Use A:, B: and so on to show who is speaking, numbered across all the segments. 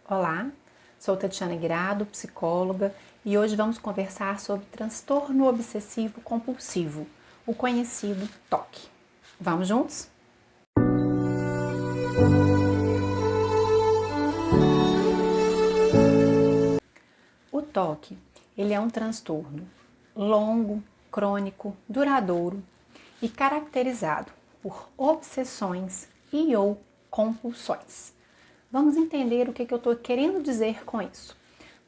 A: Olá, sou Tatiana Guirado, psicóloga, e hoje vamos conversar sobre transtorno obsessivo compulsivo, o conhecido TOC. Vamos juntos? O TOC, ele é um transtorno longo, crônico, duradouro e caracterizado por obsessões e ou compulsões. Vamos entender o que eu estou querendo dizer com isso.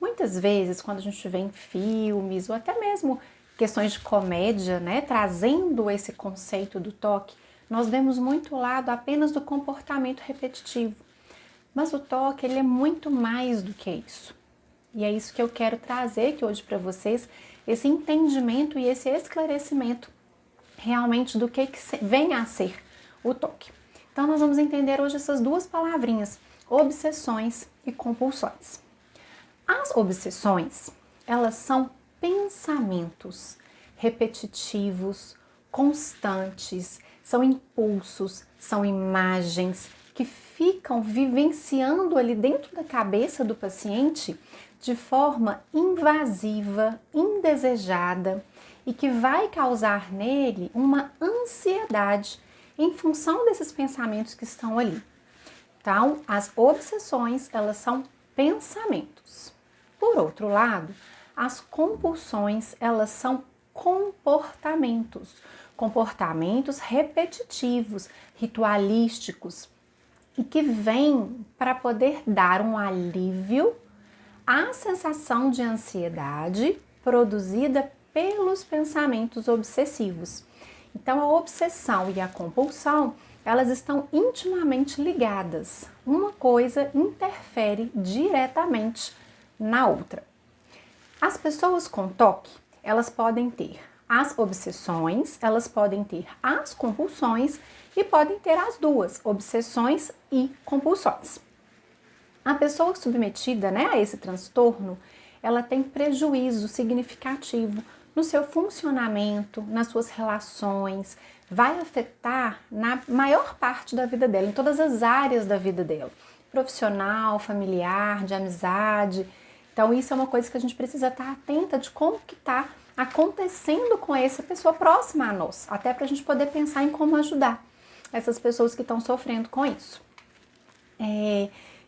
A: Muitas vezes, quando a gente vê em filmes ou até mesmo questões de comédia, trazendo esse conceito do TOC, nós vemos muito o lado apenas do comportamento repetitivo. Mas o TOC, ele é muito mais do que isso. E é isso que eu quero trazer aqui hoje para vocês, esse entendimento e esse esclarecimento realmente do que vem a ser o TOC. Então, nós vamos entender hoje essas duas palavrinhas, obsessões e compulsões. As obsessões, elas são pensamentos repetitivos, constantes, são impulsos, são imagens que ficam vivenciando ali dentro da cabeça do paciente de forma invasiva, indesejada e que vai causar nele uma ansiedade em função desses pensamentos que estão ali. Então, as obsessões, elas são pensamentos. Por outro lado, as compulsões, elas são comportamentos. Comportamentos repetitivos, ritualísticos, e que vêm para poder dar um alívio à sensação de ansiedade produzida pelos pensamentos obsessivos. Então, a obsessão e a compulsão, elas estão intimamente ligadas. Uma coisa interfere diretamente na outra. As pessoas com TOC, elas podem ter as obsessões, elas podem ter as compulsões e podem ter as duas, obsessões e compulsões. A pessoa submetida, a esse transtorno, ela tem prejuízo significativo no seu funcionamento, nas suas relações, vai afetar na maior parte da vida dela, em todas as áreas da vida dela, profissional, familiar, de amizade. Então isso é uma coisa que a gente precisa estar atenta de como que está acontecendo com essa pessoa próxima a nós, até para a gente poder pensar em como ajudar essas pessoas que estão sofrendo com isso.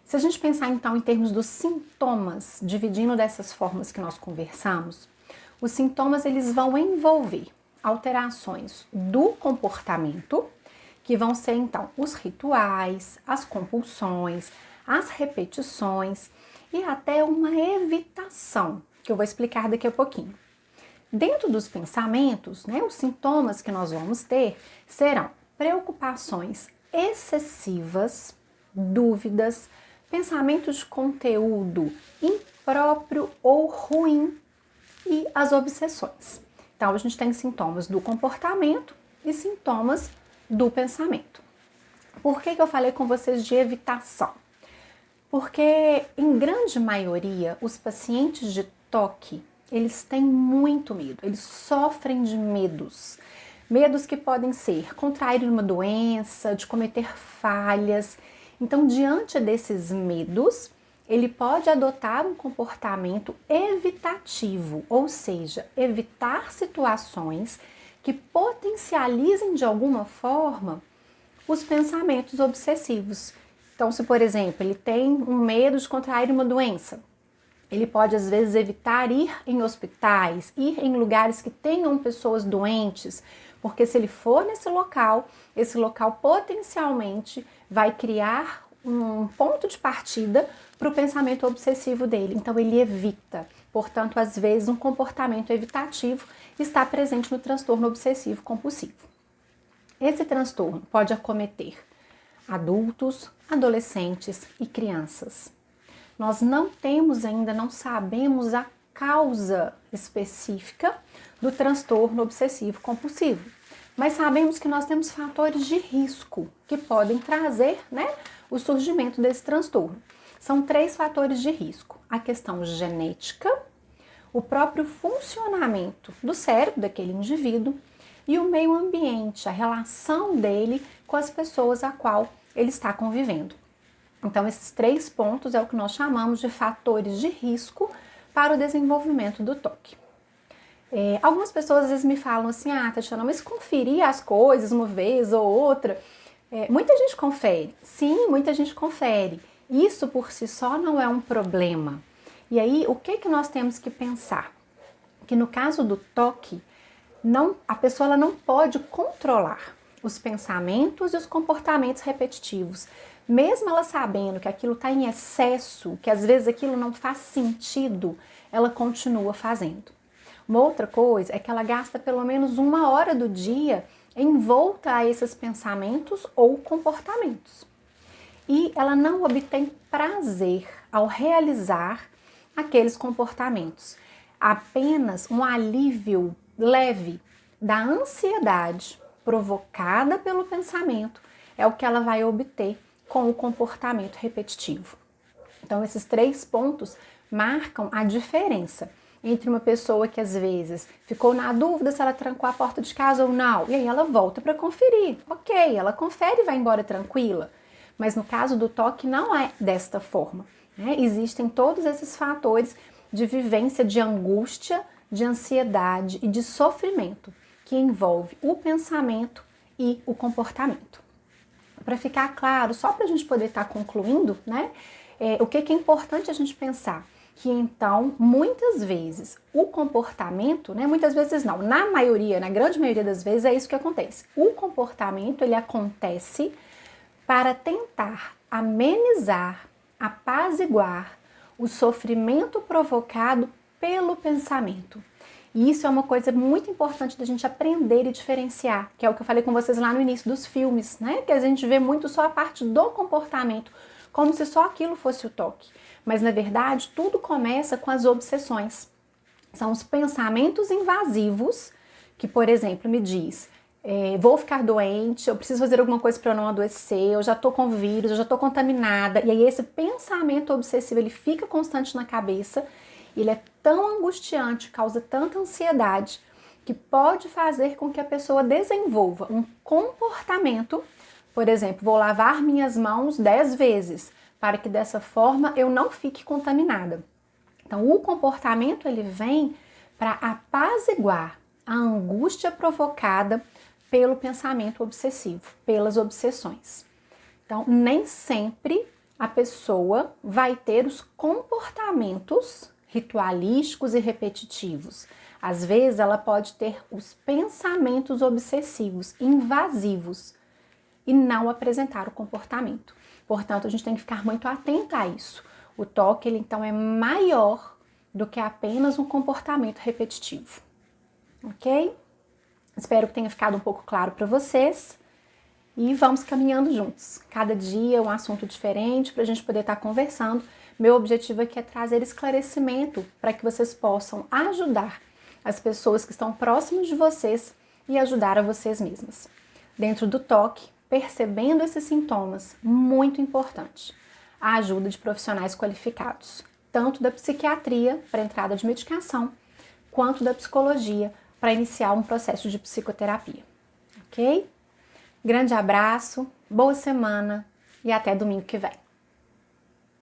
A: Se a gente pensar então em termos dos sintomas, dividindo dessas formas que nós conversamos, os sintomas eles vão envolver alterações do comportamento, que vão ser então os rituais, as compulsões, as repetições e até uma evitação, que eu vou explicar daqui a pouquinho. Dentro dos pensamentos, os sintomas que nós vamos ter serão preocupações excessivas, dúvidas, pensamentos de conteúdo impróprio ou ruim e as obsessões. Então, a gente tem sintomas do comportamento e sintomas do pensamento. Por que eu falei com vocês de evitação? Porque, em grande maioria, os pacientes de TOC, eles têm muito medo, eles sofrem de medos. Medos que podem ser contrair uma doença, de cometer falhas. Então, diante desses medos, ele pode adotar um comportamento evitativo, ou seja, evitar situações que potencializem de alguma forma os pensamentos obsessivos. Então, se por exemplo, ele tem um medo de contrair uma doença, ele pode às vezes evitar ir em hospitais, ir em lugares que tenham pessoas doentes, porque se ele for nesse local, esse local potencialmente vai criar um ponto de partida para o pensamento obsessivo dele. Então ele evita. Portanto, às vezes um comportamento evitativo está presente no transtorno obsessivo compulsivo. Esse transtorno pode acometer adultos, adolescentes e crianças. Nós não sabemos a causa específica do transtorno obsessivo compulsivo, mas sabemos que nós temos fatores de risco que podem trazer, o surgimento desse transtorno. São 3 fatores de risco: a questão genética, o próprio funcionamento do cérebro daquele indivíduo e o meio ambiente, a relação dele com as pessoas a qual ele está convivendo. Então, esses 3 pontos é o que nós chamamos de fatores de risco para o desenvolvimento do toque. Algumas pessoas às vezes me falam assim, Tatiana, mas conferir as coisas uma vez ou outra, muita gente confere. Sim, muita gente confere. Isso por si só não é um problema. E aí, o que nós temos que pensar? Que no caso do toque, a pessoa ela não pode controlar os pensamentos e os comportamentos repetitivos. Mesmo ela sabendo que aquilo está em excesso, que às vezes aquilo não faz sentido, ela continua fazendo. Uma outra coisa é que ela gasta pelo menos 1 hora do dia envolta a esses pensamentos ou comportamentos. E ela não obtém prazer ao realizar aqueles comportamentos. Apenas um alívio leve da ansiedade provocada pelo pensamento é o que ela vai obter com o comportamento repetitivo. Então, esses 3 pontos marcam a diferença entre uma pessoa que às vezes ficou na dúvida se ela trancou a porta de casa ou não, e aí ela volta para conferir. Ok, ela confere e vai embora tranquila. Mas no caso do toque não é desta forma, né? Existem todos esses fatores de vivência de angústia, de ansiedade e de sofrimento que envolve o pensamento e o comportamento. Para ficar claro, só para a gente poder estar concluindo, né? O que é importante a gente pensar? Que então, muitas vezes, o comportamento, né? Muitas vezes não, na grande maioria das vezes é isso que acontece. O comportamento, ele acontece para tentar amenizar, apaziguar o sofrimento provocado pelo pensamento. E isso é uma coisa muito importante da gente aprender e diferenciar, que é o que eu falei com vocês lá no início dos filmes, né? Que a gente vê muito só a parte do comportamento, como se só aquilo fosse o toque. Mas, na verdade, tudo começa com as obsessões. São os pensamentos invasivos que, por exemplo, me diz, vou ficar doente, eu preciso fazer alguma coisa para eu não adoecer, eu já estou com vírus, eu já estou contaminada. E aí esse pensamento obsessivo, ele fica constante na cabeça, ele é tão angustiante, causa tanta ansiedade, que pode fazer com que a pessoa desenvolva um comportamento, por exemplo, vou lavar minhas mãos 10 vezes, para que dessa forma eu não fique contaminada. Então, o comportamento ele vem para apaziguar a angústia provocada pelo pensamento obsessivo, pelas obsessões. Então, nem sempre a pessoa vai ter os comportamentos ritualísticos e repetitivos. Às vezes, ela pode ter os pensamentos obsessivos, invasivos, e não apresentar o comportamento. Portanto, a gente tem que ficar muito atenta a isso. O toque, ele então é maior do que apenas um comportamento repetitivo. Ok? Espero que tenha ficado um pouco claro para vocês. E vamos caminhando juntos. Cada dia é um assunto diferente para a gente poder estar conversando. Meu objetivo aqui é trazer esclarecimento para que vocês possam ajudar as pessoas que estão próximas de vocês e ajudar a vocês mesmas. Dentro do toque, percebendo esses sintomas, muito importante, a ajuda de profissionais qualificados, tanto da psiquiatria para entrada de medicação, quanto da psicologia para iniciar um processo de psicoterapia. Ok? Grande abraço, boa semana e até domingo que vem.